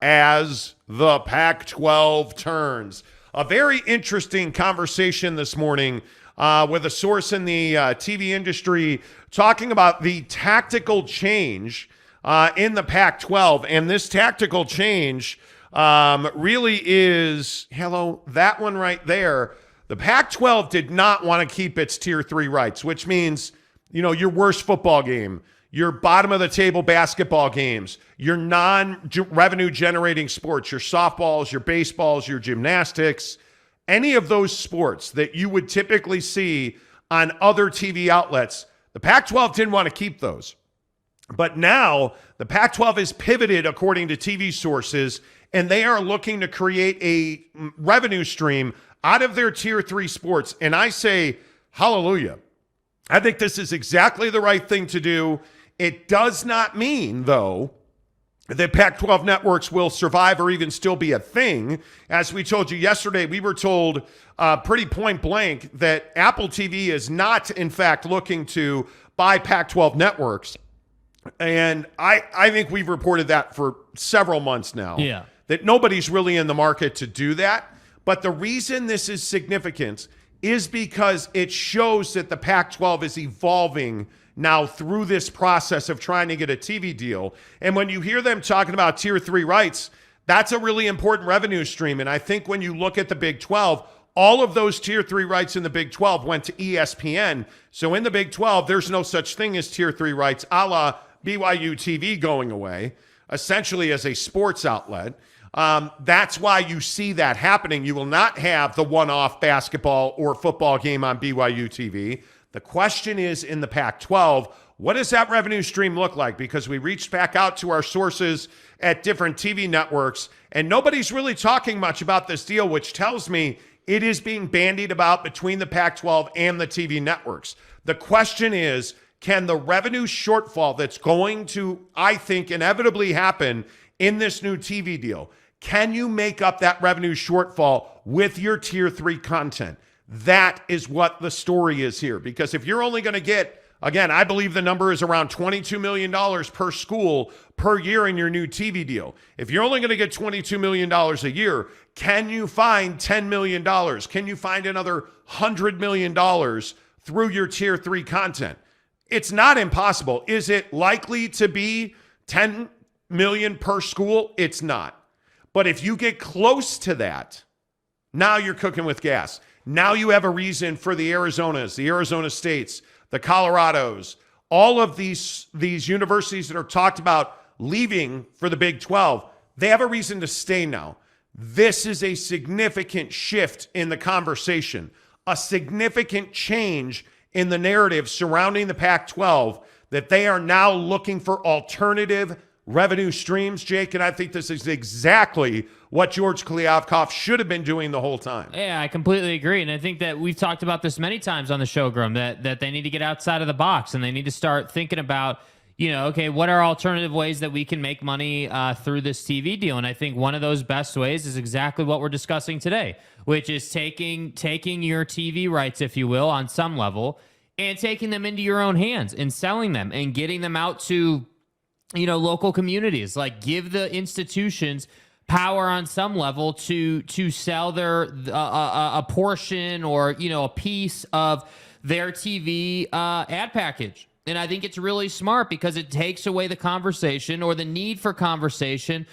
as the Pac-12 turns. A very interesting conversation this morning with a source in the TV industry talking about the tactical change in the Pac-12. And this tactical change really is, that one right there. The Pac-12 did not want to keep its Tier 3 rights, which means, your worst football game, your bottom of the table basketball games, your non-revenue generating sports, your softballs, your baseballs, your gymnastics, any of those sports that you would typically see on other TV outlets. The Pac-12 didn't want to keep those. But now the Pac-12 is pivoted according to TV sources, and they are looking to create a revenue stream out of their Tier 3 sports. And I say, hallelujah. I think this is exactly the right thing to do. It does not mean, though, that Pac-12 networks will survive or even still be a thing. As we told you yesterday, we were told pretty point blank that Apple TV is not, in fact, looking to buy Pac-12 networks. And I think we've reported that for several months now. Yeah. That nobody's really in the market to do that. But the reason this is significant is because it shows that the Pac-12 is evolving now through this process of trying to get a TV deal. And when you hear them talking about Tier 3 rights, that's a really important revenue stream. And I think when you look at the Big 12, all of those Tier 3 rights in the Big 12 went to ESPN. So in the Big 12, there's no such thing as Tier 3 rights, a la BYU TV going away, essentially as a sports outlet. That's why you see that happening. You will not have the one-off basketball or football game on BYU TV. The question is, in the Pac-12, what does that revenue stream look like? Because we reached back out to our sources at different TV networks, and nobody's really talking much about this deal, which tells me it is being bandied about between the Pac-12 and the TV networks. The question is, can the revenue shortfall that's going to, I think, inevitably happen in this new TV deal, can you make up that revenue shortfall with your Tier 3 content? That is what the story is here. Because if you're only going to get, again, I believe the number is around $22 million per school per year in your new TV deal. If you're only going to get $22 million a year, can you find $10 million? Can you find another $100 million through your Tier 3 content? It's not impossible. Is it likely to be $10 million per school? It's not. But if you get close to that, now you're cooking with gas. Now you have a reason for the Arizonas, the Arizona States, the Colorados, all of these universities that are talked about leaving for the Big 12, they have a reason to stay now. This is a significant shift in the conversation, a significant change in the narrative surrounding the Pac-12, that they are now looking for alternative revenue streams, Jake, and I think this is exactly what George Kliavkoff should have been doing the whole time. Yeah, I completely agree. And I think that we've talked about this many times on the show, Grum, that they need to get outside of the box and they need to start thinking about, okay, what are alternative ways that we can make money through this TV deal? And I think one of those best ways is exactly what we're discussing today, which is taking your TV rights, if you will, on some level, and taking them into your own hands and selling them and getting them out to local communities. Like, give the institutions power on some level to sell their a portion or a piece of their TV ad package. And I think it's really smart because it takes away the conversation or the need for conversation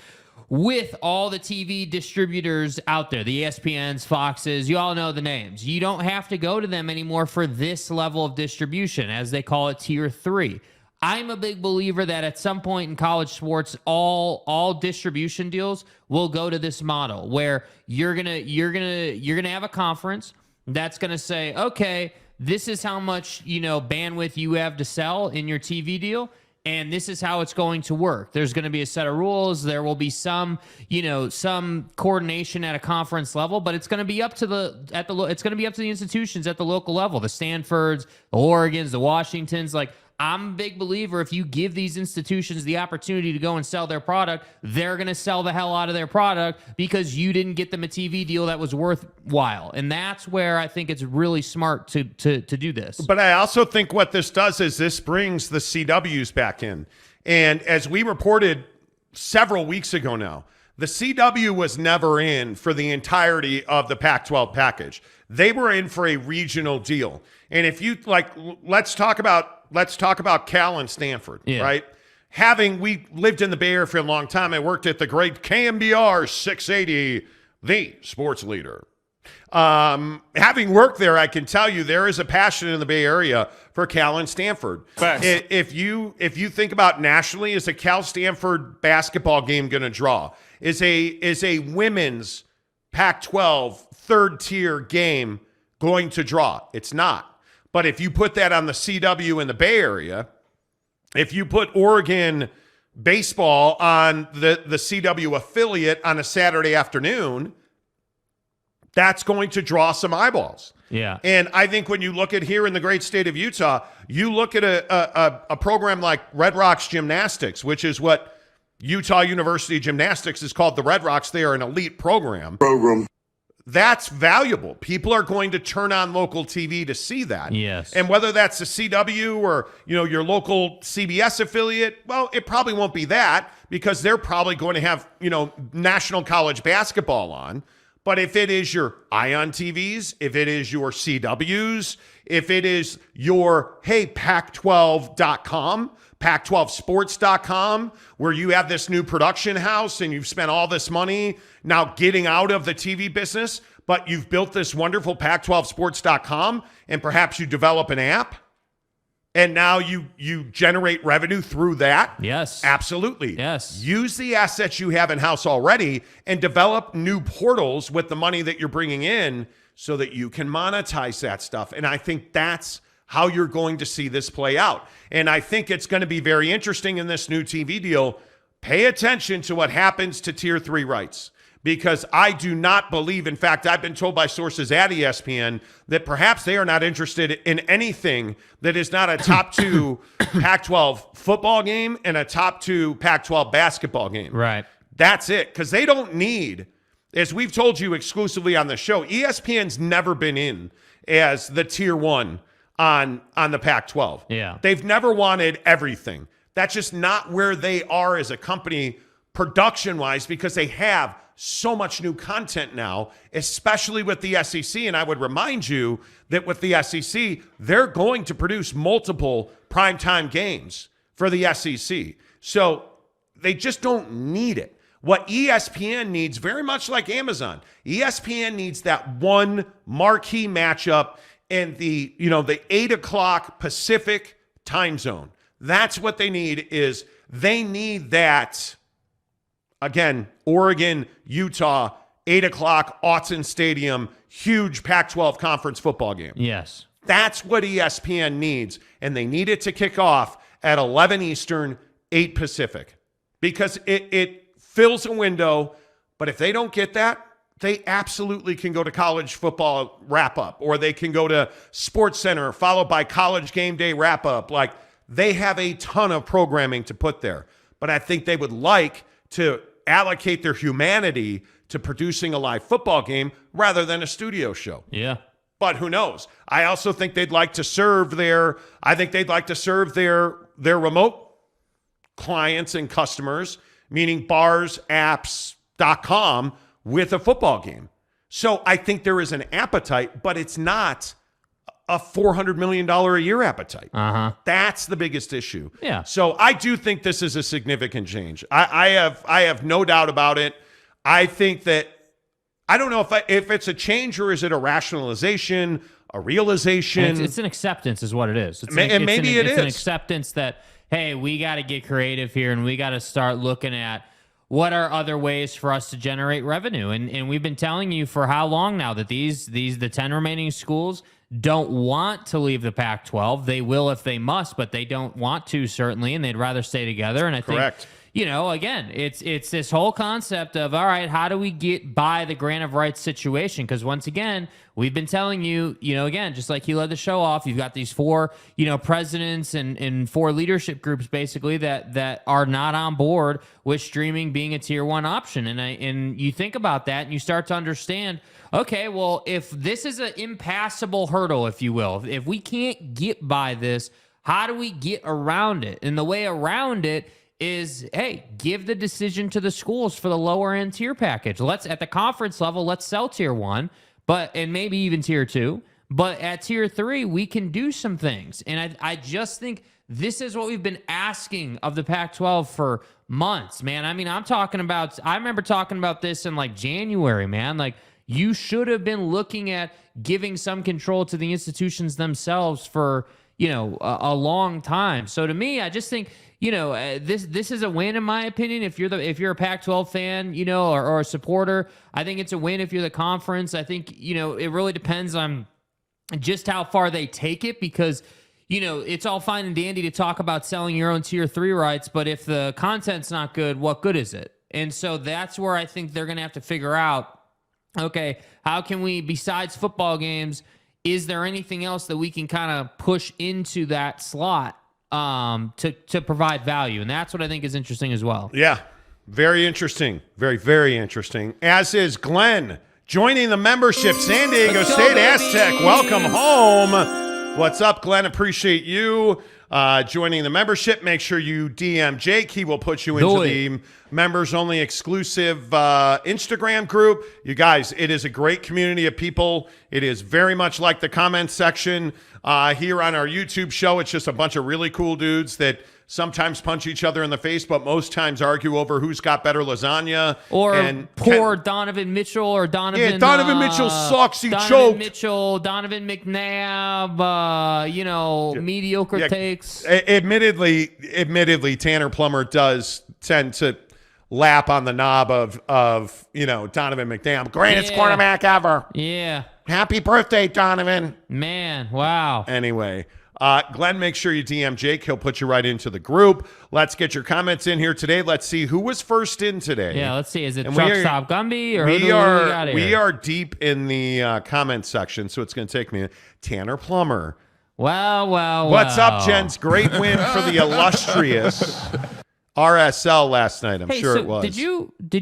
with all the TV distributors out there, the ESPNs, Foxes, you all know the names. You don't have to go to them anymore for this level of distribution, as they call it, Tier 3. I'm a big believer that at some point in college sports, all distribution deals will go to this model where you're gonna have a conference that's gonna say, okay, this is how much bandwidth you have to sell in your TV deal, and this is how it's going to work. There's going to be a set of rules. There will be some coordination at a conference level, but it's going to be up to the institutions at the local level, the Stanfords, the Oregons, the Washingtons. Like, I'm a big believer if you give these institutions the opportunity to go and sell their product, they're going to sell the hell out of their product because you didn't get them a TV deal that was worthwhile. And that's where I think it's really smart to do this. But I also think what this does is this brings the CWs back in. And as we reported several weeks ago now, The CW was never in for the entirety of the Pac-12 package. They were in for a regional deal. And if you like, let's talk about Cal and Stanford, right? We lived in the Bay Area for a long time. I worked at the great KMBR 680, the sports leader. Having worked there, I can tell you there is a passion in the Bay Area for Cal and Stanford. If you think about nationally, is a Cal Stanford basketball game going to draw? Is a women's Pac-12 third tier game going to draw? It's not. But if you put that on the CW in the Bay Area, if you put Oregon baseball on the CW affiliate on a Saturday afternoon, that's going to draw some eyeballs. Yeah. And I think when you look at here in the great state of Utah, you look at a program like Red Rocks Gymnastics, which is what Utah University Gymnastics is called, the Red Rocks. They are an elite program. That's valuable. People are going to turn on local TV to see that. Yes. And whether that's the CW or, your local CBS affiliate, well, it probably won't be that because they're probably going to have, national college basketball on. But if it is your Ion TVs, if it is your CWs, if it is your, hey, Pac12.com, Pac12sports.com, where you have this new production house and you've spent all this money now getting out of the TV business, but you've built this wonderful Pac12sports.com and perhaps you develop an app and now you generate revenue through that. Yes. Absolutely. Yes. Use the assets you have in-house already and develop new portals with the money that you're bringing in so that you can monetize that stuff. And I think that's how you're going to see this play out. And I think it's going to be very interesting in this new TV deal. Pay attention to what happens to Tier 3 rights, because I do not believe, in fact, I've been told by sources at ESPN that perhaps they are not interested in anything that is not a top 2 Pac-12 football game and a top 2 Pac-12 basketball game. Right. That's it, because they don't need, as we've told you exclusively on the show, ESPN's never been in as the Tier 1 on the Pac-12. Yeah. They've never wanted everything. That's just not where they are as a company production-wise, because they have so much new content now, especially with the SEC. And I would remind you that with the SEC, they're going to produce multiple primetime games for the SEC. So they just don't need it. What ESPN needs, very much like Amazon, ESPN needs that one marquee matchup in the 8 o'clock Pacific time zone. That's what they need. Is they need that, again, Oregon, Utah, 8 o'clock, Autzen Stadium, huge Pac-12 conference football game. Yes. That's what ESPN needs, and they need it to kick off at 11 Eastern, 8 Pacific, because it fills a window. But if they don't get that, they absolutely can go to college football wrap-up, or they can go to Sports Center, followed by college game day wrap-up. Like, they have a ton of programming to put there. But I think they would like to allocate their humanity to producing a live football game rather than a studio show. Yeah. But who knows? I also think they'd like to serve their remote clients and customers, meaning bars, apps.com, with a football game. So I think there is an appetite, but it's not a $400 million a year appetite. That's the biggest issue. Yeah. So I do think this is a significant change. I have no doubt about it. I think that, I don't know if it's a change or is it a rationalization, a realization. It's an acceptance is what it is. It's an acceptance that, hey, we got to get creative here and we got to start looking at what are other ways for us to generate revenue. And we've been telling you for how long now that the 10 remaining schools don't want to leave the Pac-12. They will if they must, but they don't want to, certainly, and they'd rather stay together. And I think, again, it's this whole concept of, all right, how do we get by the grant of rights situation? Because once again, we've been telling you, again, just like he led the show off, you've got these 4, presidents and 4 leadership groups basically that are not on board with streaming being a tier 1 option. And you think about that and you start to understand, okay, well, if this is an impassable hurdle, if you will, if we can't get by this, how do we get around it? And the way around it is, hey, give the decision to the schools for the lower end tier package. Let's, at the conference level, let's sell tier 1, and maybe even tier 2. But at tier 3, we can do some things. And I just think this is what we've been asking of the Pac-12 for months, man. I mean, I remember talking about this in like January, man. Like, you should have been looking at giving some control to the institutions themselves for, a long time. So to me, I just think, this is a win in my opinion. If you're a Pac-12 fan, or a supporter, I think it's a win. If you're the conference, I think, it really depends on just how far they take it, because it's all fine and dandy to talk about selling your own tier 3 rights, but if the content's not good, what good is it? And so that's where I think they're going to have to figure out, okay, how can we, besides football games, is there anything else that we can kind of push into that slot to provide value? And that's what I think is interesting as well. Yeah, very interesting. Very, very interesting. As is Glenn joining the membership, San Diego State Aztec. Welcome home. What's up, Glenn? Appreciate you joining the membership. Make sure you DM Jake. He will put you into the members-only exclusive Instagram group. You guys, it is a great community of people. It is very much like the comment section here on our YouTube show. It's just a bunch of really cool dudes that sometimes punch each other in the face, but most times argue over who's got better lasagna. Or poor Donovan Mitchell or Donovan. Yeah, Donovan Mitchell sucks. He Donovan choked. Mitchell, Donovan McNabb, mediocre takes. Admittedly, Tanner Plummer does tend to lap on the knob of Donovan McNabb. Greatest quarterback ever. Yeah. Happy birthday, Donovan. Man, wow. Anyway. Glenn, make sure you DM Jake. He'll put you right into the group. Let's get your comments in here today. Let's see who was first in today. Yeah, let's see. Is it Truck Stop Gumby or who do we got here? We are deep in the comment section, so it's going to take me. Tanner Plummer. Well. What's up, gents? Great win for the illustrious RSL last night. I'm sure it was. Did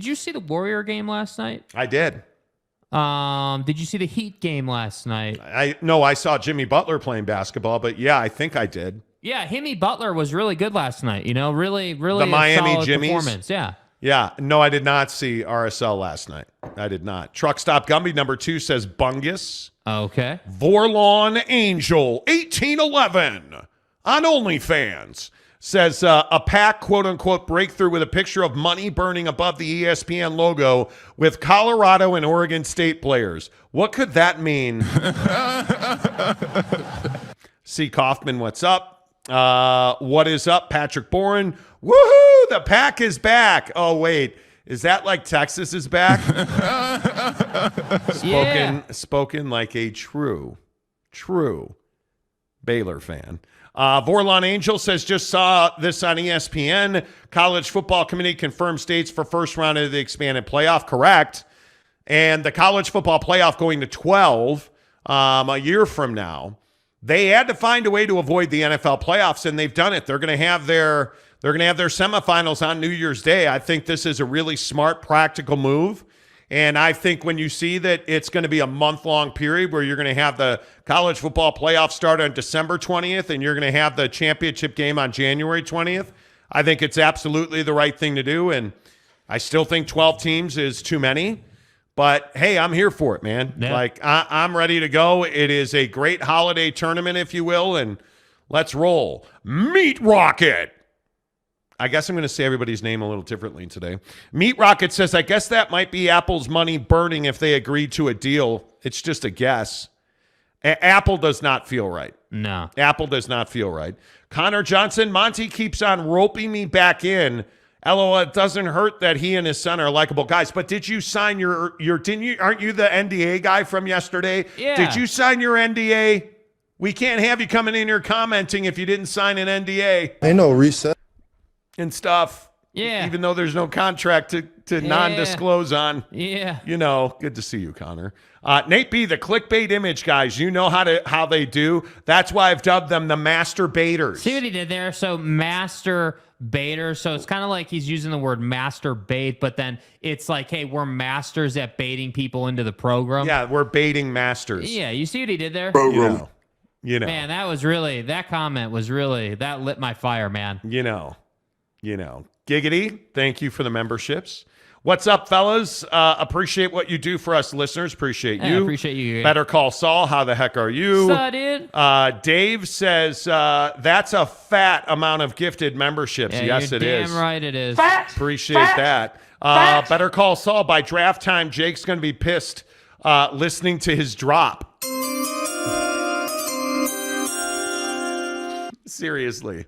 you see the Warrior game last night? I did. Did you see the Heat game last night? I saw Jimmy Butler playing basketball, but yeah, I think I did. Yeah, Jimmy Butler was really good last night. Really the Miami solid Jimmies performance. Yeah. Yeah. No, I did not see RSL last night. I did not. Truck Stop Gumby number 2 says Bungus. Okay. Vorlon Angel 1811 on OnlyFans says a PAC quote-unquote breakthrough with a picture of money burning above the ESPN logo with Colorado and Oregon State players. What could that mean? C. Kaufman, what's up? What is up, Patrick Boren? Woohoo! The PAC is back. Oh, wait. Is that like Texas is back? Spoken like a true Baylor fan. Vorlon Angel says, just saw this on ESPN. College Football Committee confirms dates for first round of the expanded playoff. Correct. And the College Football Playoff going to 12 a year from now. They had to find a way to avoid the NFL playoffs, and they've done it. They're going to have their semifinals on New Year's Day. I think this is a really smart, practical move. And I think when you see that it's going to be a month-long period where you're going to have the college football playoff start on December 20th and you're going to have the championship game on January 20th, I think it's absolutely the right thing to do. And I still think 12 teams is too many. But, hey, I'm here for it, man. Yeah. Like, I'm ready to go. It is a great holiday tournament, if you will, and let's roll. Meat Rocket. I guess I'm going to say everybody's name a little differently today. Meat Rocket says, I guess that might be Apple's money burning if they agreed to a deal. It's just a guess. Apple does not feel right. No. Apple does not feel right. Connor Johnson, Monty keeps on roping me back in. LOL, it doesn't hurt that he and his son are likable guys. But did you sign aren't you the NDA guy from yesterday? Yeah. Did you sign your NDA? We can't have you coming in here commenting if you didn't sign an NDA. Ain't no reset. And stuff. Yeah. Even though there's no contract to non-disclose on. Yeah. Good to see you, Connor. Nate B, the clickbait image guys, you know how they do. That's why I've dubbed them the master baiters. See what he did there? So master baiter. So it's kind of like he's using the word master bait, but then it's like, hey, we're masters at baiting people into the program. Yeah, we're baiting masters. Yeah, you see what he did there? Program. You know. Man, that comment was really, that lit my fire, man. Giggity, thank you for the memberships. What's up, fellas? Appreciate what you do for us listeners. Appreciate you. Appreciate you. Better Call Saul. How the heck are you? So, dude. Dave says that's a fat amount of gifted memberships. Yeah, yes, you're it is. Damn right it is. Appreciate that. Better Call Saul. By draft time, Jake's going to be pissed listening to his drop. Seriously.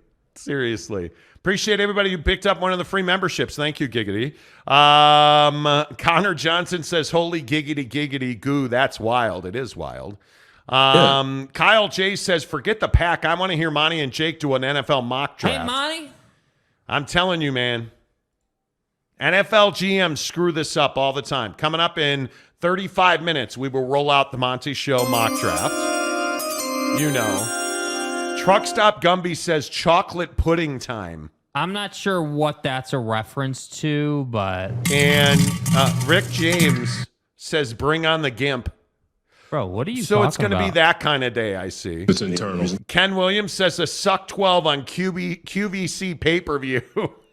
Appreciate everybody who picked up one of the free memberships. Thank you, Giggity. Connor Johnson says, holy giggity goo. That's wild. It is wild. Kyle J says, forget the pack. I want to hear Monty and Jake do an NFL mock draft. Hey, Monty. I'm telling you, man. NFL GMs screw this up all the time. Coming up in 35 minutes, we will roll out the Monty Show mock draft. Truck Stop Gumby says chocolate pudding time. I'm not sure what that's a reference to, but... And Rick James says bring on the GIMP. Bro, what are you So talking it's going to be that kind of day, I see. It's internal. Ken Williams says a suck 12 on QVC pay-per-view.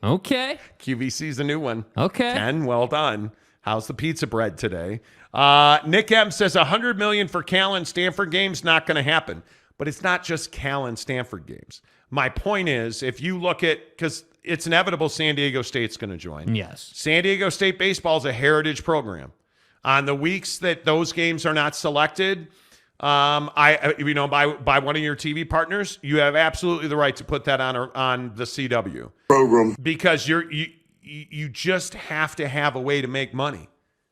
Okay. QVC's a new one. Okay. Ken, well done. How's the pizza bread today? Nick M says $100 million for Cal and Stanford games, not going to happen. But it's not just Cal and Stanford games. My point is, if you look at, because it's inevitable San Diego State's going to join. Yes. San Diego State baseball is a heritage program. On the weeks that those games are not selected, by one of your TV partners, you have absolutely the right to put that on the CW Program. because you just have to have a way to make money.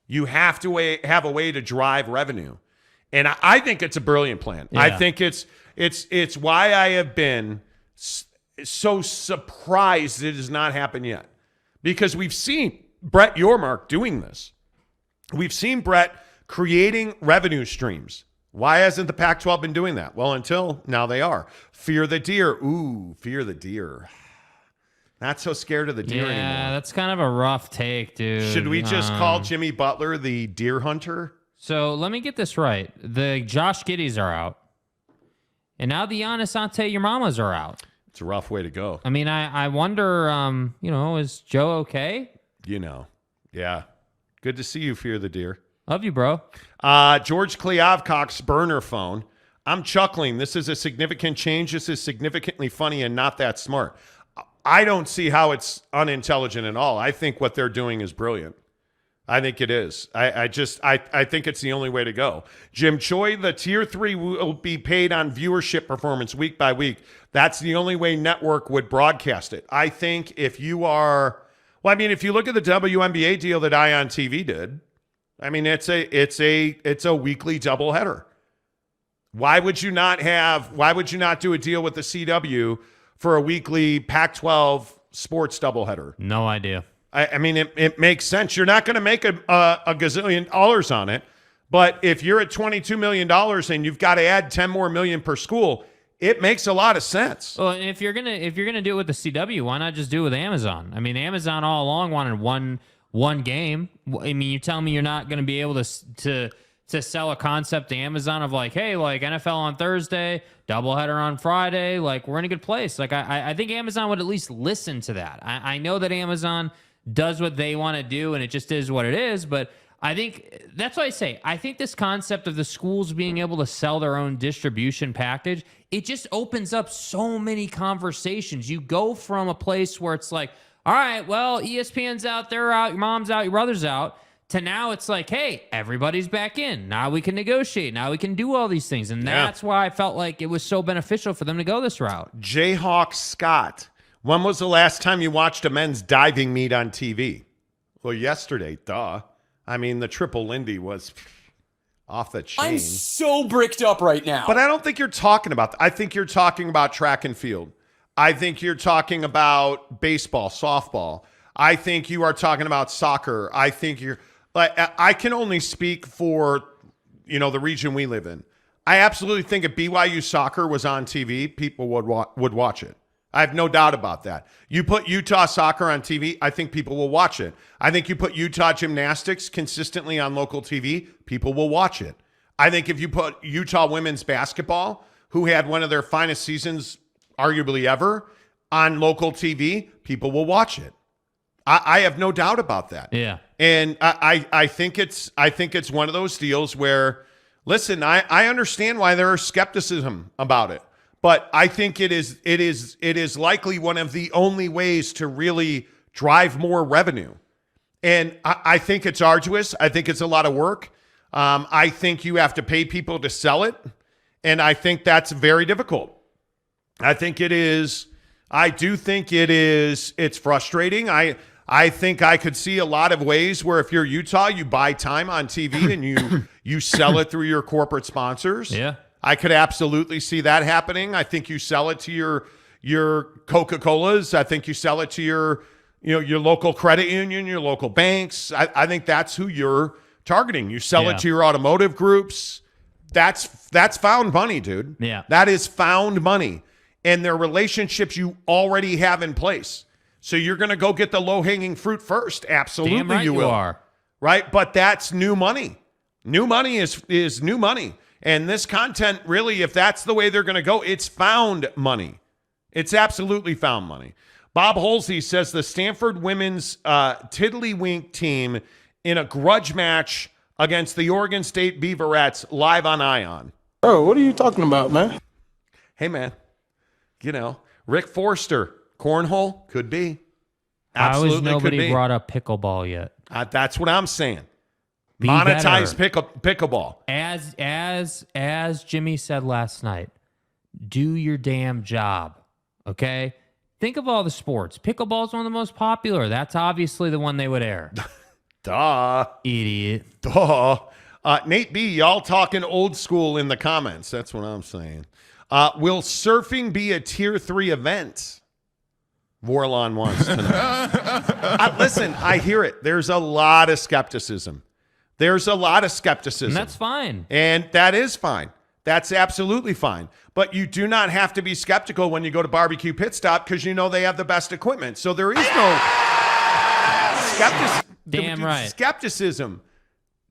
You have to have a way to drive revenue. And I think it's a brilliant plan. Yeah. I think it's why I have been so surprised it has not happened yet. Because we've seen Brett Yormark doing this. We've seen Brett creating revenue streams. Why hasn't the Pac-12 been doing that? Well, until now they are. Fear the deer. Ooh, fear the deer. Not so scared of the deer anymore. Yeah, that's kind of a rough take, dude. Should we just call Jimmy Butler the deer hunter? So let me get this right. The Josh Giddeys are out. And now the Giannis Antetokounmpos are out. It's a rough way to go. I mean, I wonder, is Joe okay? Yeah. Good to see you, Fear the Deer. Love you, bro. George Kliavkock's burner phone. I'm chuckling. This is a significant change. This is significantly funny and not that smart. I don't see how it's unintelligent at all. I think what they're doing is brilliant. I think it is. I think it's the only way to go. Jim Choi, the tier 3 will be paid on viewership performance week by week. That's the only way network would broadcast it. I think if you look at the WNBA deal that Ion TV did, I mean, it's a weekly doubleheader. Why would you not do a deal with the CW for a weekly Pac-12 sports doubleheader? No idea. I mean, it makes sense. You're not going to make a gazillion dollars on it, but if you're at $22 million and you've got to add 10 more million per school, it makes a lot of sense. Well, and if you're gonna do it with the CW, why not just do it with Amazon? I mean, Amazon all along wanted one game. I mean, you tell me you're not going to be able to sell a concept to Amazon of like, hey, like NFL on Thursday, doubleheader on Friday, like we're in a good place. Like I think Amazon would at least listen to that. I know that Amazon does what they want to do, and it just is what it is. But I think that's why I say I think this concept of the schools being able to sell their own distribution package, it just opens up so many conversations. You go from a place where it's like, all right, well, ESPN's out, they're out, your mom's out, your brother's out, to now it's like, hey, everybody's back in. Now we can negotiate. Now we can do all these things. And that's why I felt like it was so beneficial for them to go this route. Jayhawk Scott. When was the last time you watched a men's diving meet on TV? Well, yesterday, duh. I mean, the Triple Lindy was off the chain. I'm so bricked up right now. But I don't think you're talking about that. I think you're talking about track and field. I think you're talking about baseball, softball. I think you are talking about soccer. I think you're like, I can only speak for, the region we live in. I absolutely think if BYU soccer was on TV, people would watch it. I have no doubt about that. You put Utah soccer on TV, I think people will watch it. I think you put Utah gymnastics consistently on local TV, people will watch it. I think if you put Utah women's basketball, who had one of their finest seasons arguably ever, on local TV, people will watch it. I have no doubt about that. Yeah. And I think it's one of those deals where, listen, I understand why there is skepticism about it, but I think it is likely one of the only ways to really drive more revenue. And I think it's arduous. I think it's a lot of work. I think you have to pay people to sell it, and I think that's very difficult. I think it is. I do think it is. It's frustrating. I think I could see a lot of ways where if you're Utah, you buy time on TV and you sell it through your corporate sponsors. Yeah. I could absolutely see that happening. I think you sell it to your Coca-Colas. I think you sell it to your local credit union, your local banks. I think that's who you're targeting. You sell it to your automotive groups. That's found money, dude. Yeah. That is found money. And they're relationships you already have in place. So you're going to go get the low-hanging fruit first. Absolutely. Damn right you will. are. Right? But that's new money. New money is new money. And this content, really, if that's the way they're going to go, it's found money. It's absolutely found money. Bob Holsey says the Stanford women's tiddlywink team in a grudge match against the Oregon State Beaverettes live on Ion. Bro, what are you talking about, man? Hey, man. Rick Forster, cornhole, could be. How Absolutely has nobody could be. brought up pickleball yet? That's what I'm saying. Be Monetize better. pickleball. As Jimmy said last night, do your damn job, okay? Think of all the sports. Pickleball is one of the most popular. That's obviously the one they would air. Duh. Idiot. Duh. Nate B, y'all talking old school in the comments. That's what I'm saying. Will surfing be a tier 3 event? Vorlon wants to know. Listen, I hear it. There's a lot of skepticism. And that's fine. And that is fine. That's absolutely fine. But you do not have to be skeptical when you go to Barbecue Pit Stop because you know they have the best equipment. So there is no Damn right. skepticism.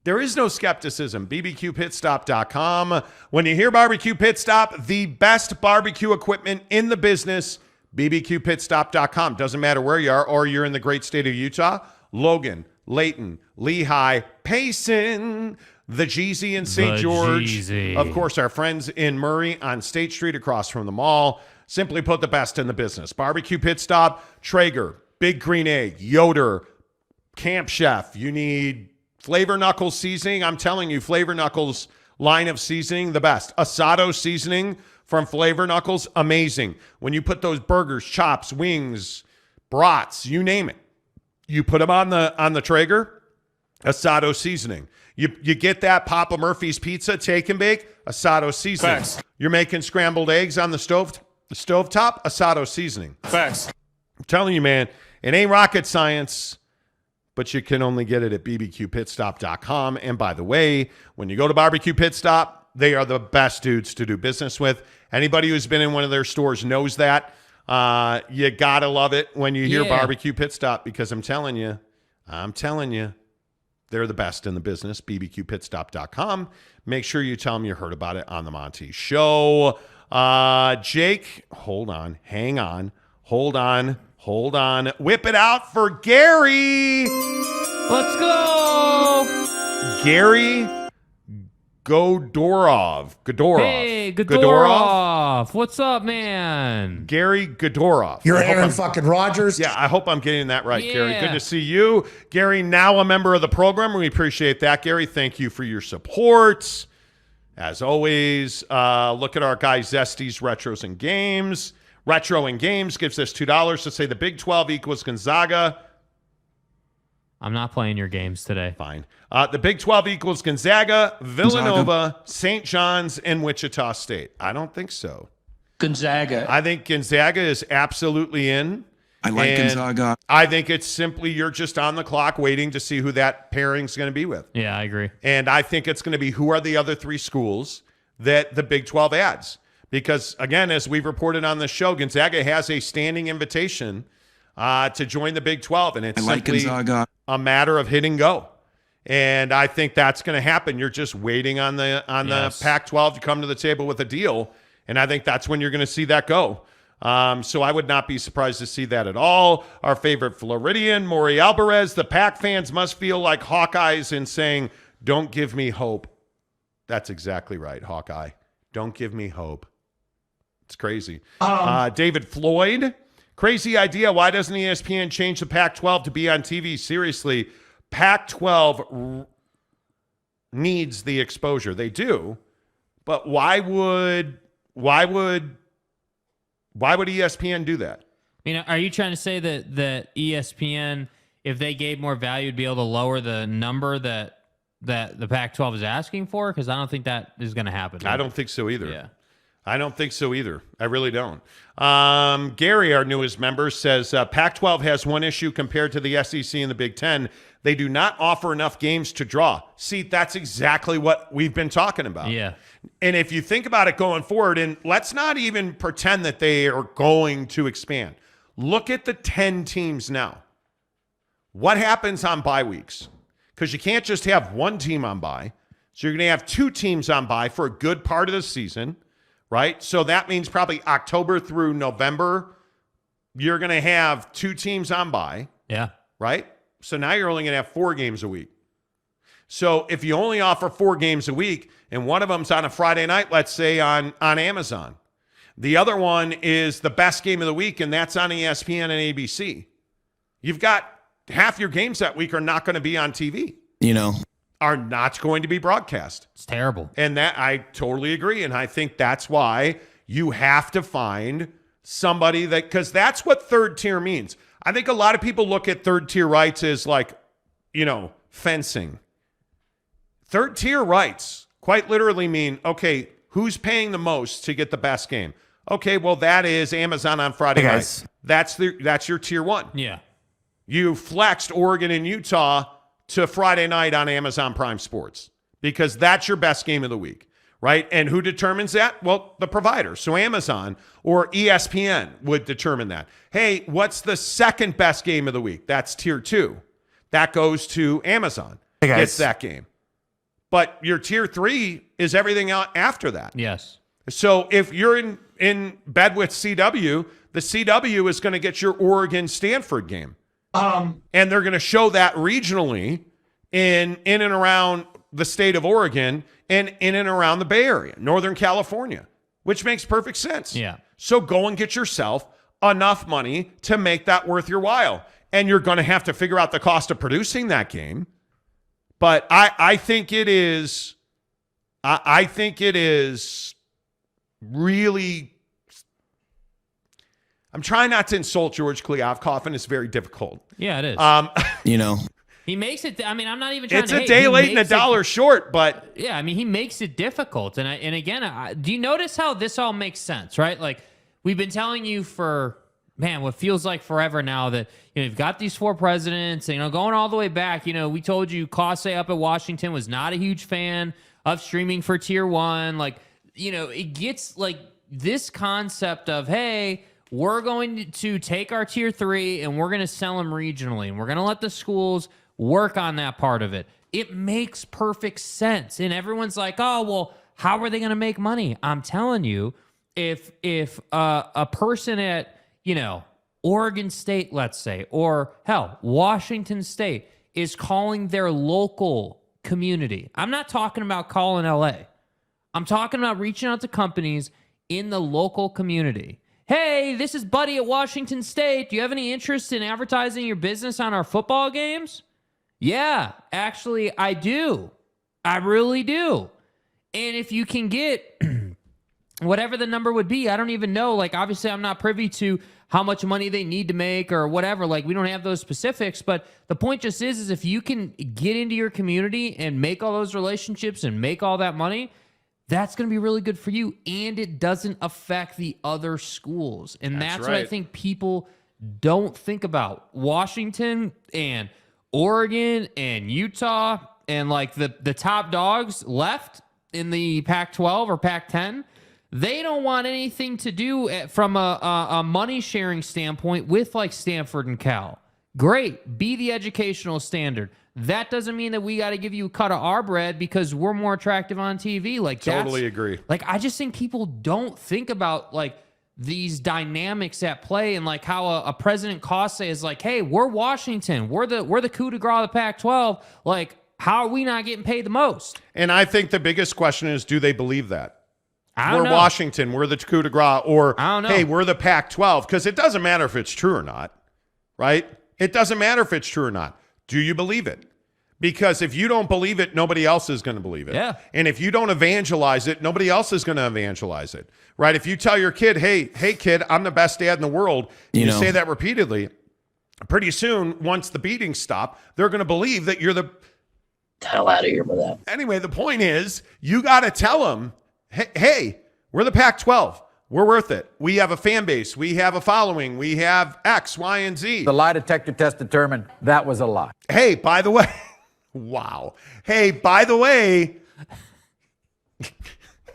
There is no skepticism. BBQPitstop.com. When you hear Barbecue Pit Stop, the best barbecue equipment in the business, BBQPitstop.com. Doesn't matter where you are or you're in the great state of Utah. Logan, Layton, Lehigh, Payson, the Jeezy in St. George. Jeezy. Of course, our friends in Murray on State Street across from the mall. Simply put, the best in the business. Barbecue Pit Stop, Traeger, Big Green Egg, Yoder, Camp Chef. You need Flavor Knuckles seasoning. I'm telling you, Flavor Knuckles line of seasoning, the best. Asado seasoning from Flavor Knuckles, amazing. When you put those burgers, chops, wings, brats, you name it, you put them on the Traeger, Asado seasoning. You get that Papa Murphy's pizza, take and bake, Asado seasoning. Facts. You're making scrambled eggs on the stovetop, Asado seasoning. Facts. I'm telling you, man, it ain't rocket science, but you can only get it at bbqpitstop.com. And by the way, when you go to Barbecue Pit Stop, they are the best dudes to do business with. Anybody who's been in one of their stores knows that. You gotta love it when you hear Barbecue Pit Stop because I'm telling you, they're the best in the business. bbqpitstop.com. Make sure you tell them you heard about it on the Monty Show. Jake, hold on, hang on, hold on. Whip it out for Gary. Let's go. Gary Godorov. Hey, Godorov. What's up, man? Gary Godorov. You're Aaron fucking Rodgers. Yeah, I hope I'm getting that right, Gary. Yeah. Good to see you. Gary, now a member of the program. We appreciate that, Gary. Thank you for your support. As always, look at our guy Zesty's Retros and Games. Retro and Games gives us $2 to say the Big 12 equals Gonzaga. I'm not playing your games today. Fine. The Big 12 equals Gonzaga, Villanova, St. John's, and Wichita State. I don't think so. Gonzaga. I think Gonzaga is absolutely in. I like And Gonzaga. I think it's simply you're just on the clock waiting to see who that pairing's going to be with. Yeah, I agree. And I think it's going to be who are the other three schools that the Big 12 adds. Because, again, as we've reported on the show, Gonzaga has a standing invitation to join the Big 12. And it's I like simply Gonzaga. a matter of hit and go. And I think that's going to happen. You're just waiting on the Yes. Pac-12 to come to the table with a deal. And I think that's when you're going to see that go. So I would not be surprised to see that at all. Our favorite Floridian, Maury Alvarez, the Pack fans must feel like Hawkeyes in saying, don't give me hope. That's exactly right, Hawkeye. Don't give me hope. It's crazy. David Floyd, crazy idea. Why doesn't ESPN change the Pac-12 to be on TV? Seriously, Pac-12 needs the exposure. They do, but why would ESPN do that? Are you trying to say that ESPN, if they gave more value, would be able to lower the number that the Pac-12 is asking for? Because I don't think that is going to happen. I don't think so either. Yeah. I don't think so either. I really don't. Gary, our newest member, says Pac-12 has one issue compared to the SEC and the Big Ten. They do not offer enough games to draw. See, that's exactly what we've been talking about. Yeah. And if you think about it going forward, and let's not even pretend that they are going to expand. Look at the 10 teams now. What happens on bye weeks? Because you can't just have one team on bye. So you're going to have 2 teams on bye for a good part of the season, right? So that means probably October through November, you're going to have 2 teams on bye. Yeah. Right? So now you're only going to have 4 games a week. So if you only offer 4 games a week, and one of them's on a Friday night, let's say on Amazon, the other one is the best game of the week, and that's on ESPN and ABC. You've got half your games that week are not going to be on TV. Are not going to be broadcast. It's terrible. And that I totally agree. And I think that's why you have to find somebody that, because that's what third tier means. I think a lot of people look at third tier rights as like, fencing. Third tier rights quite literally mean, okay, who's paying the most to get the best game? Okay, well, that is Amazon on Friday night. That's your tier 1. Yeah. You flexed Oregon and Utah to Friday night on Amazon Prime Sports because that's your best game of the week, right? And who determines that? Well, the provider. So Amazon or ESPN would determine that. Hey, what's the second best game of the week? That's tier 2. That goes to Amazon. Gets that game. But your tier 3 is everything out after that. Yes. So if you're in bed with CW, the CW is going to get your Oregon-Stanford game. And they're going to show that regionally in and around the state of Oregon and in and around the Bay Area, Northern California, which makes perfect sense. Yeah. So go and get yourself enough money to make that worth your while. And you're going to have to figure out the cost of producing that game. But I think it is really, I'm trying not to insult George Kliavkoff, and it's very difficult. Yeah, it is. He makes it. I'm not even trying it's to a hate. day He late and a makes it- dollar short, but Yeah, he makes it difficult. And again, do you notice how this all makes sense, right? Like, we've been telling you for, what feels like forever now that, you've got these 4 presidents, and, going all the way back, we told you Cosse up at Washington was not a huge fan of streaming for tier 1. Like, it gets like this concept of, hey, we're going to take our tier 3 and we're going to sell them regionally, and we're going to let the schools work on that part of it. It makes perfect sense. And everyone's like, oh, well, how are they going to make money? I'm telling you, if a person at, Oregon State, let's say, or hell, Washington State is calling their local community. I'm not talking about calling LA. I'm talking about reaching out to companies in the local community. Hey, this is Buddy at Washington State. Do you have any interest in advertising your business on our football games? Yeah, actually, I do. I really do. And if you can get whatever the number would be, I don't even know. Like, obviously, I'm not privy to how much money they need to make or whatever. Like, we don't have those specifics. But the point just is if you can get into your community and make all those relationships and make all that money, that's going to be really good for you. And it doesn't affect the other schools. And that's what I think people don't think about. Washington and Oregon and Utah and like the top dogs left in the Pac-12 or Pac-10, they don't want anything to do from a money sharing standpoint with like Stanford and Cal. Great, be the educational standard. That doesn't mean that we got to give you a cut of our bread because we're more attractive on TV. Like, totally agree. Like, I just think people don't think about like these dynamics at play, and like how a President Costa is like, hey, we're Washington. We're the coup de grace of the Pac-12. Like, how are we not getting paid the most? And I think the biggest question is, do they believe that? I don't We're know. Washington. We're the coup de grace. Or, I don't know. hey, we're the Pac-12. Because it doesn't matter if it's true or not, right? It doesn't matter if it's true or not. Do you believe it? Because if you don't believe it, nobody else is going to believe it. Yeah. And if you don't evangelize it, nobody else is going to evangelize it, right? If you tell your kid, hey, kid, I'm the best dad in the world, you say that repeatedly, pretty soon, once the beatings stop, they're going to believe that you're the hell out of here with that. Anyway, the point is, you got to tell them, hey, we're the Pac-12. We're worth it. We have a fan base. We have a following. We have X, Y, and Z. The lie detector test determined that was a lie. Hey, by the way, wow. Hey, by the way,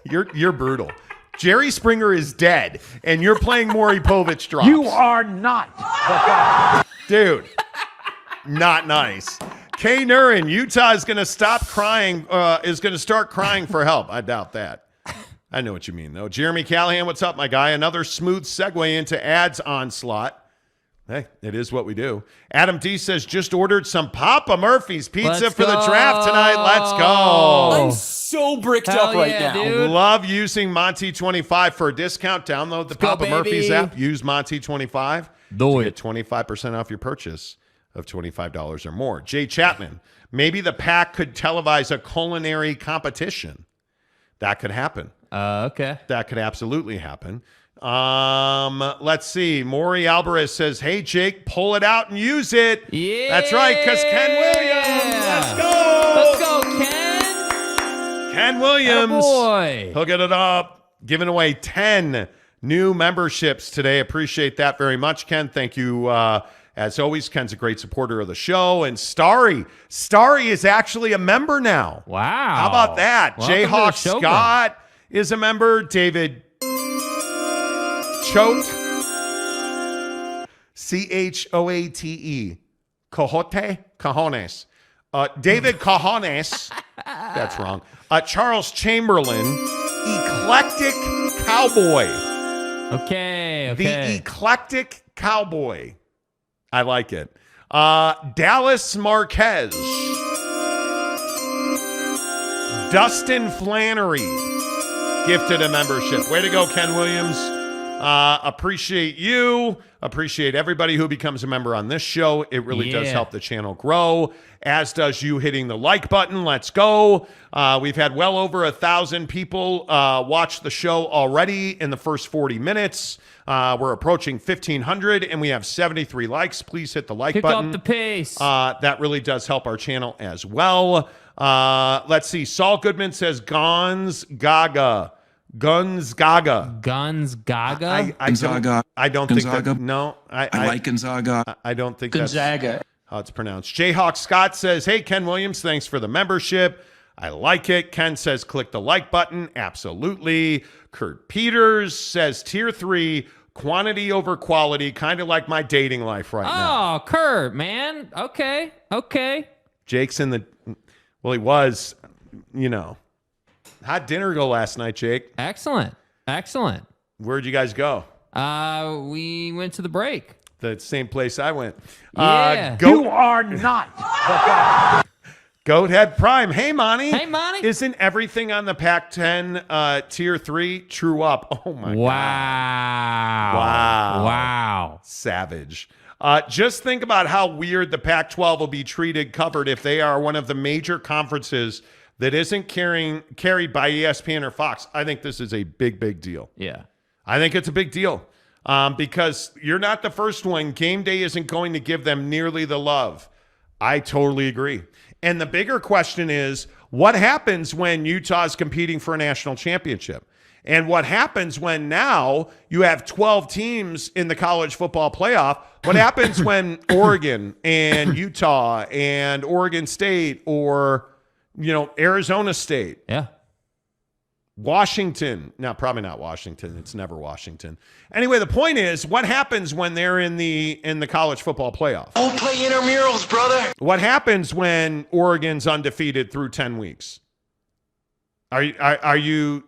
you're brutal. Jerry Springer is dead, and you're playing Maury Povich drops. You are not. Dude, not nice. Kay Nurin, Utah is going to stop crying, is going to start crying for help. I doubt that. I know what you mean, though. Jeremy Callahan, what's up, my guy? Another smooth segue into ads onslaught. Hey, it is what we do. Adam D says, just ordered some Papa Murphy's pizza for the draft tonight. Let's go. I'm so bricked up right now. Dude. Love using Monty 25 for a discount. Download the Papa go, Murphy's baby. app. Use Monty 25 Do to it. get 25% off your purchase of $25 or more. Jay Chapman, maybe the PAC could televise a culinary competition. That could happen. Okay. That could absolutely happen. Let's see. Maury Alvarez says, hey, Jake, pull it out and use it. Yeah. That's right, because Ken Williams. Let's go. Let's go, Ken. Ken Williams. Boy. Hooking it up. Giving away 10 new memberships today. Appreciate that very much, Ken. Thank you. As always, Ken's a great supporter of the show. And Starry is actually a member now. Wow. How about that? Welcome to the Jayhawk show, Scott is a member. David Choate, Choate, Cajones. David Cajones, that's wrong. Charles Chamberlain, Eclectic Cowboy. Okay. The Eclectic Cowboy. I like it. Dallas Marquez. Dustin Flannery gifted a membership. Way to go, Ken Williams. Appreciate you. Appreciate everybody who becomes a member on this show. It really does help the channel grow, as does you hitting the like button. Let's go. We've had well over 1,000 people watch the show already in the first 40 minutes. We're approaching 1,500, and we have 73 likes. Please hit the like button. Pick up the pace. That really does help our channel as well. Let's see. Saul Goodman says Guns Gaga. Guns Gaga. Gonzaga. I don't think that. No, I like Gonzaga. I don't think Gonzaga. that's how it's pronounced. Jayhawk Scott says, hey, Ken Williams, thanks for the membership. I like it. Ken says, click the like button. Absolutely. Kurt Peters says, tier 3, quantity over quality, kind of like my dating life right now. Oh, Kurt, man. Okay. Jake's in the, well, he was, how'd dinner go last night, Jake? Excellent. Where'd you guys go? We went to the break. The same place I went. Yeah. You are not. Goathead Prime. Hey, Monty. Hey, Monty. Isn't everything on the Pac-10 Tier 3 true up? Oh, my God. Wow. Savage. Just think about how weird the Pac-12 will be covered if they are one of the major conferences that isn't carried by ESPN or Fox. I think this is a big, big deal. Yeah. I think it's a big deal because you're not the first one. Game day isn't going to give them nearly the love. I totally agree. And the bigger question is, what happens when Utah is competing for a national championship? And what happens when now you have 12 teams in the college football playoff? What happens when Oregon and Utah and Oregon State or, Arizona State? Yeah. Washington. No, probably not Washington. It's never Washington. Anyway, the point is, what happens when they're in the college football playoff? Don't play intramurals, brother. What happens when Oregon's undefeated through 10 weeks? Are you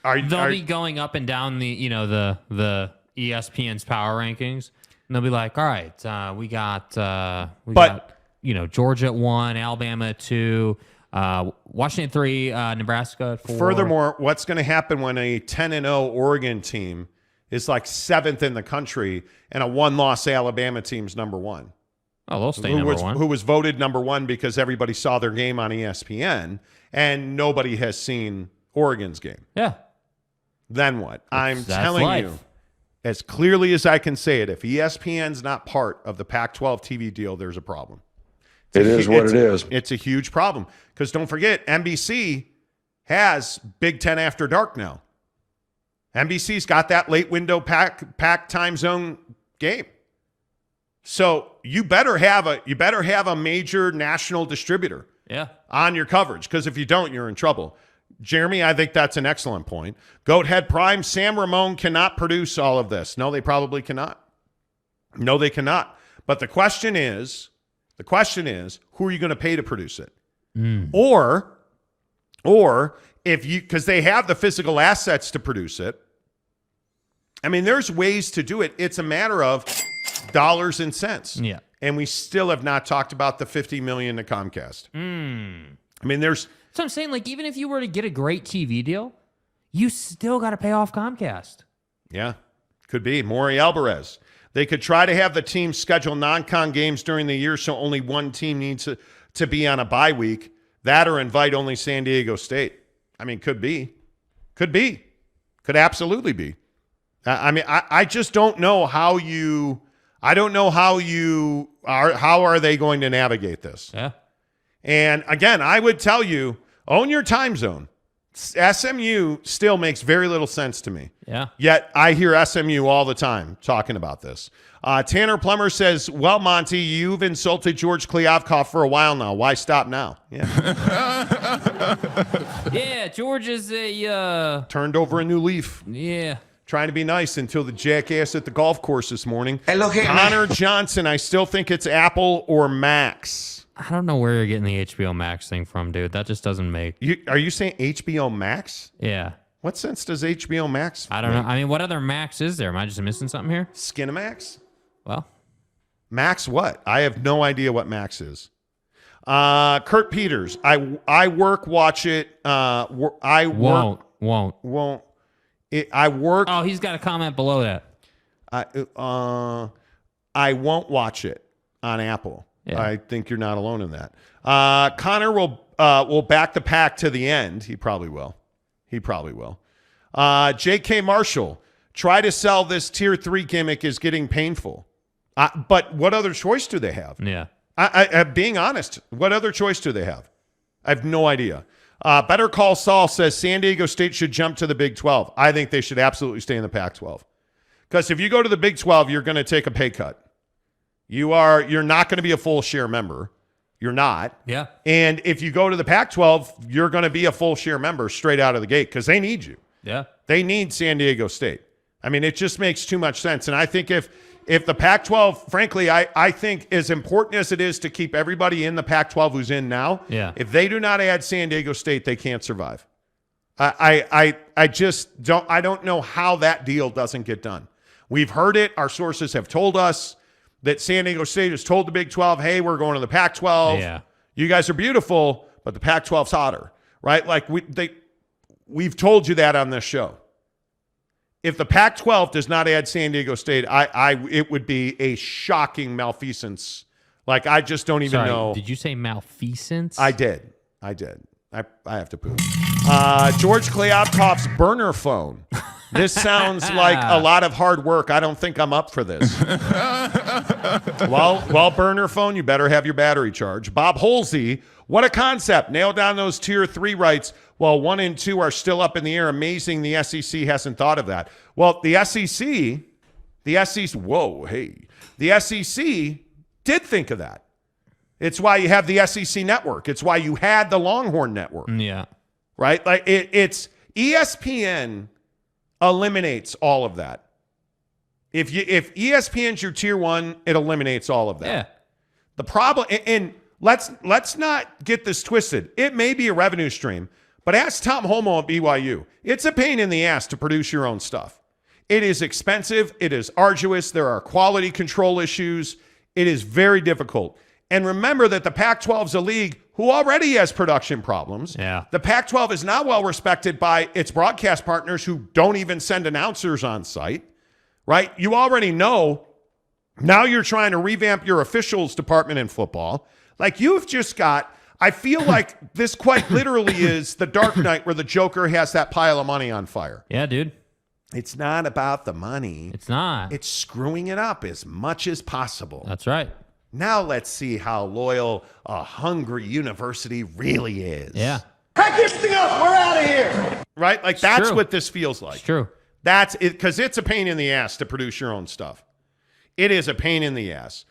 they'll be going up and down the ESPN's power rankings, and they'll be like, all right, we got Georgia at 1, Alabama at 2, Washington at 3, Nebraska at 4. Furthermore, what's going to happen when a 10-0 Oregon team is like 7th in the country and a 1-loss Alabama team's number 1? Oh, they'll stay number 1. Who was voted number 1 because everybody saw their game on ESPN and nobody has seen Oregon's game. Yeah. Then what? I'm telling you, as clearly as I can say it, if ESPN's not part of the Pac-12 TV deal, there's a problem. It is what it is. It's a huge problem because don't forget, NBC has Big Ten After Dark now. NBC's got that late window pack time zone game. So you better have a major national distributor on your coverage, because if you don't, you're in trouble. Jeremy, I think that's an excellent point. Goathead Prime, Sam Ramon cannot produce all of this. No, they probably cannot. No, they cannot. But the question is, who are you going to pay to produce it? Or if you, because they have the physical assets to produce it. I mean, there's ways to do it. It's a matter of dollars and cents. Yeah. And we still have not talked about the $50 million to Comcast. I mean, there's. So I'm saying, like, even if you were to get a great TV deal, you still got to pay off Comcast. Yeah, could be. Maury Alvarez. They could try to have the team schedule non-con games during the year so only one team needs to be on a bye week. That or invite only San Diego State. I mean, could be. Could be. Could absolutely be. I mean, I just don't know how you – I don't know how are they going to navigate this? Yeah. And, again, I would tell you, own your time zone. SMU still makes very little sense to me. Yeah. Yet I hear SMU all the time talking about this. Tanner Plummer says, well, Monty, you've insulted George Kliavkoff for a while now. Why stop now? Yeah. Yeah, George is a... Turned over a new leaf. Yeah. Trying to be nice until the jackass at the golf course this morning. Hello, Connor Johnson, I still think it's Apple or Max. I don't know where you're getting the HBO Max thing from, dude. That just doesn't make... Are you saying HBO Max? Yeah. What sense does HBO Max I don't know. I mean, what other Max is there? Am I just missing something here? Skinamax? Well. Max what? I have no idea what Max is. Kurt Peters, I work, watch it. I work. Won't. I work. Oh, he's got a comment below that. I won't watch it on Apple. Yeah. I think you're not alone in that. Connor will back the pack to the end. He probably will. J.K. Marshall, try to sell this tier 3 gimmick is getting painful. But what other choice do they have? Yeah. I being honest, what other choice do they have? I have no idea. Better Call Saul says San Diego State should jump to the Big 12. I think they should absolutely stay in the Pac-12. Because if you go to the Big 12, you're going to take a pay cut. You're not going to be a full share member. You're not. Yeah. And if you go to the Pac-12, you're going to be a full share member straight out of the gate because they need you. Yeah. They need San Diego State. I mean, it just makes too much sense. And I think if the Pac-12, frankly, I think as important as it is to keep everybody in the Pac-12 who's in now, if they do not add San Diego State, they can't survive. I don't know how that deal doesn't get done. We've heard it. Our sources have told us that San Diego State has told the Big 12, hey, we're going to the Pac-12. Yeah. You guys are beautiful, but the Pac-12's hotter, right? Like we've told you that on this show. If the Pac-12 does not add San Diego State, it would be a shocking malfeasance. Like, I just don't even know. Did you say malfeasance? I did. I have to poop. George Kliavkoff's burner phone. This sounds like a lot of hard work. I don't think I'm up for this. Well, burner phone, you better have your battery charged. Bob Holsey, what a concept. Nail down those tier 3 rights while 1 and 2 are still up in the air. Amazing the SEC hasn't thought of that. Well, the SEC, the SEC did think of that. It's why you have the SEC network. It's why you had the Longhorn network. Yeah. Right? Like it's ESPN eliminates all of that. If ESPN's your tier 1, it eliminates all of that. Yeah. The problem, and let's not get this twisted. It may be a revenue stream, But ask Tom Holmoe at BYU. It's a pain in the ass to produce your own stuff. It is expensive. It is arduous. There are quality control issues. It is very difficult. And remember that the Pac-12 is a league who already has production problems. Yeah. The Pac-12 is not well respected by its broadcast partners who don't even send announcers on site, right? You already know. Now you're trying to revamp your officials department in football. Like, you've just got, I feel like this quite literally is the Dark Knight where the Joker has that pile of money on fire. Yeah, dude. It's not about the money. It's not. It's screwing it up as much as possible. That's right. Now let's see how loyal a hungry university really is. Yeah. Pack this thing up. We're out of here. Right? Like, that's true. what this feels like. It's true. That's it, because it's a pain in the ass to produce your own stuff. It is a pain in the ass.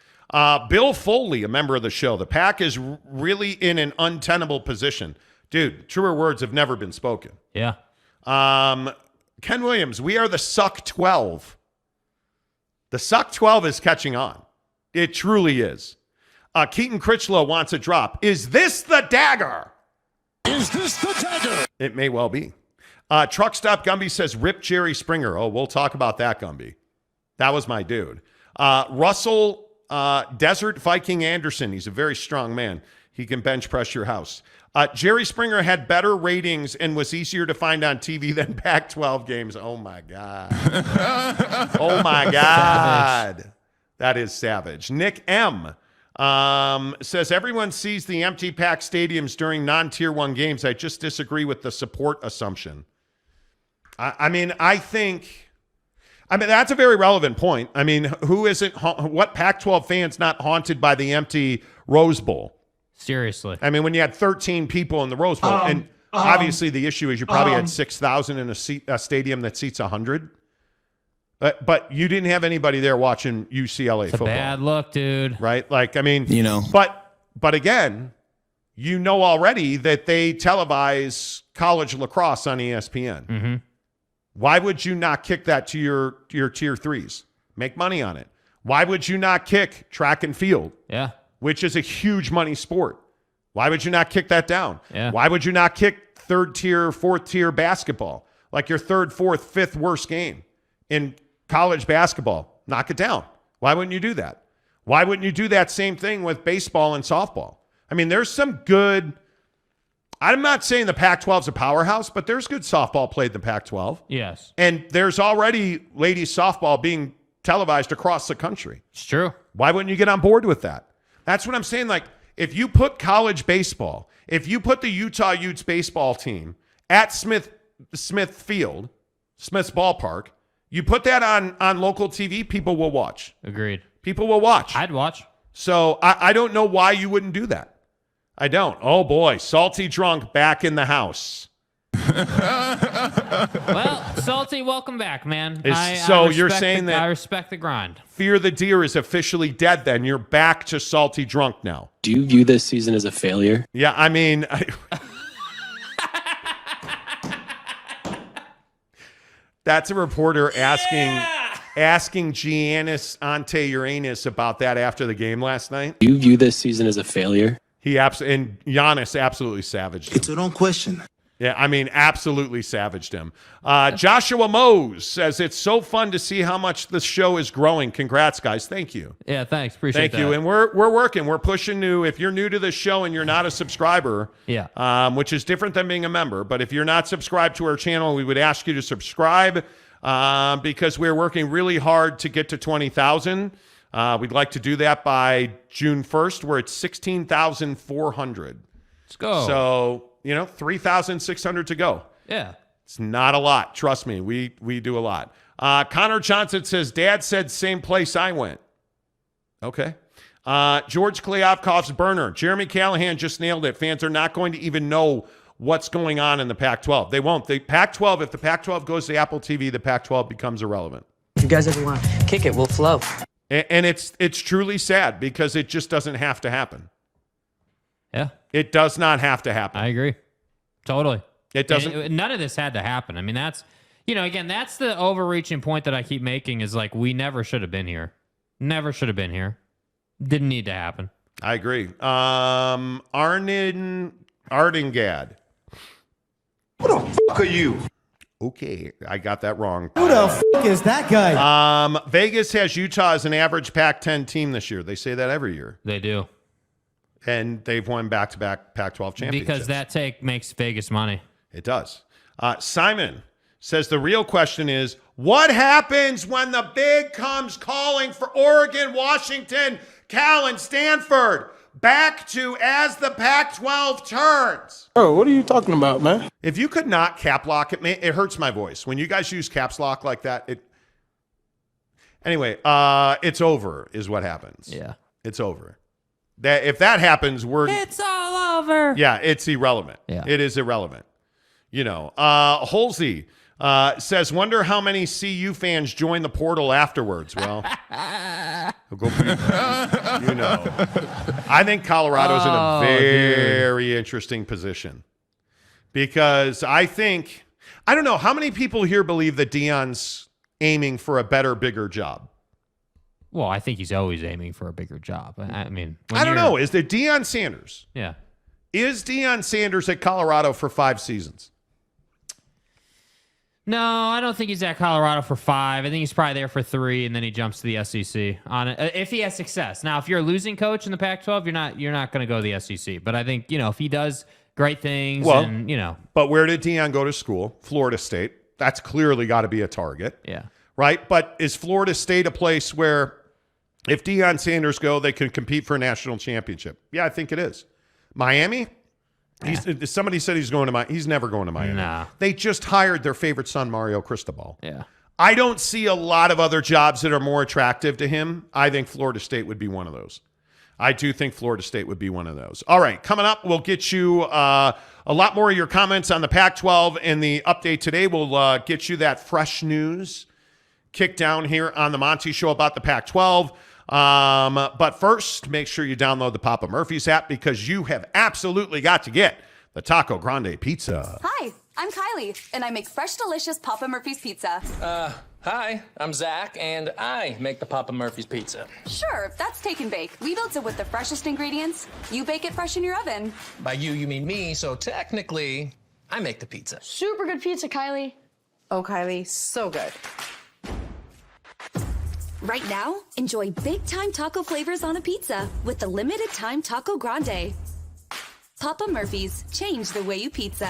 Bill Foley, a member of the show, the PAC is really in an untenable position. Dude, truer words have never been spoken. Yeah. Ken Williams, we are the Suck 12. The Suck 12 is catching on. It truly is. Keaton Critchlow wants a drop. Is this the dagger? Is this the dagger? It may well be. Truck Stop Gumby says, rip Jerry Springer. Oh, we'll talk about that, Gumby. That was my dude. Russell Desert Viking Anderson. He's a very strong man. He can bench press your house. Jerry Springer had better ratings and was easier to find on TV than Pac-12 games. Oh, my God. Oh, my God. Savage. That is savage. Nick M. Says, everyone sees the empty PAC stadiums during non-tier 1 games. I just disagree with the support assumption. I mean, that's a very relevant point. I mean, what Pac-12 fans not haunted by the empty Rose Bowl? Seriously. I mean, when you had 13 people in the Rose Bowl, and obviously the issue is you probably had 6,000 in a stadium that seats 100. But you didn't have anybody there watching UCLA it's football. A bad look, dude. Right? Like, I mean, but again, you know already that they televise college lacrosse on ESPN. Mm-hmm. Why would you not kick that to your tier 3s? Make money on it. Why would you not kick track and field? Yeah. Which is a huge money sport. Why would you not kick that down? Yeah. Why would you not kick 3rd tier, 4th tier basketball? Like your 3rd, 4th, 5th worst game in college basketball. Knock it down. Why wouldn't you do that? Why wouldn't you do that same thing with baseball and softball? I mean, there's some good, I'm not saying the Pac-12 is a powerhouse, but there's good softball played in the Pac-12. Yes. And there's already ladies softball being televised across the country. It's true. Why wouldn't you get on board with that? That's what I'm saying. Like, if you put college baseball, if you put the Utah Utes baseball team at Smith Field, Smith's ballpark, you put that on local TV, people will watch. Agreed. People will watch. I'd watch. So I don't know why you wouldn't do that. I don't. Oh, boy. Salty Drunk back in the house. Well, Salty, welcome back, man. You're saying that I respect the grind. Fear the Deer is officially dead then. You're back to Salty Drunk now. Do you view this season as a failure? Yeah, I mean... That's a reporter asking Giannis Ante Uranus about that after the game last night. Do you view this season as a failure? And Giannis absolutely savaged him. It's a wrong question. Yeah, I mean, absolutely savaged him. Joshua Mose says, it's so fun to see how much the show is growing. Congrats, guys. Thank you. Yeah, thanks. Appreciate that. Thank you. And we're working. We're pushing new. If you're new to the show and you're not a subscriber, which is different than being a member, but if you're not subscribed to our channel, we would ask you to subscribe because we're working really hard to get to 20,000. We'd like to do that by June 1st. We're at 16,400. Let's go. So, 3,600 to go. Yeah. It's not a lot. Trust me, we do a lot. Connor Johnson says, Dad said same place I went. Okay. George Kleofkov's burner. Jeremy Callahan just nailed it. Fans are not going to even know what's going on in the Pac-12. They won't. The Pac-12, if the Pac-12 goes to Apple TV, the Pac-12 becomes irrelevant. If you guys ever want to kick it, we'll flow. And it's truly sad because it just doesn't have to happen. Yeah. It does not have to happen. I agree. Totally. It doesn't. None of this had to happen. I mean, that's, again, that's the overreaching point that I keep making is like, we never should have been here. Never should have been here. Didn't need to happen. I agree. Ardingad. Who the fuck are you? Okay, I got that wrong. Who the fuck is that guy? Vegas has Utah as an average Pac-10 team this year. They say that every year. They do. And they've won back-to-back Pac-12 championships. Because that take makes Vegas money. It does. Simon says the real question is, what happens when the big comes calling for Oregon, Washington, Cal, and Stanford back to as the Pac-12 turns? Bro, what are you talking about, man? If you could not cap lock it, it hurts my voice. When you guys use caps lock like that, Anyway, it's over is what happens. Yeah. It's over. If that happens, it's all over. Yeah, it's irrelevant. Yeah. It is irrelevant. Holsey says, wonder how many CU fans join the portal afterwards. Well, go I think Colorado's in a very interesting position because I don't know, how many people here believe that Deion's aiming for a better, bigger job? Well, I think he's always aiming for a bigger job. I mean, I don't know. Is it Deion Sanders? Yeah. Is Deion Sanders at Colorado for 5 seasons? No, I don't think he's at Colorado for 5. I think he's probably there for 3, and then he jumps to the SEC on it if he has success. Now, if you're a losing coach in the Pac-12, you're not going to go to the SEC. But I think if he does great things, But where did Deion go to school? Florida State. That's clearly got to be a target. Yeah. Right. But is Florida State a place where if Deion Sanders go, they can compete for a national championship? Yeah, I think it is. Miami. Somebody said he's going to Miami. He's never going to Miami. Nah. They just hired their favorite son, Mario Cristobal. Yeah. I don't see a lot of other jobs that are more attractive to him. I think Florida State would be one of those. I do think Florida State would be one of those. All right, coming up, we'll get you a lot more of your comments on the Pac-12 and the update today. We'll get you that fresh news kicked down here on the Monty Show about the Pac-12. But first, make sure you download the Papa Murphy's app because you have absolutely got to get the Taco Grande pizza. Hi, I'm Kylie, and I make fresh, delicious Papa Murphy's pizza. Hi, I'm Zach, and I make the Papa Murphy's pizza. Sure, that's take and bake. We built it with the freshest ingredients. You bake it fresh in your oven. By you mean me, so technically, I make the pizza. Super good pizza, Kylie. Oh, Kylie, so good. Right now, enjoy big-time taco flavors on a pizza with the limited-time Taco Grande. Papa Murphy's, change the way you pizza.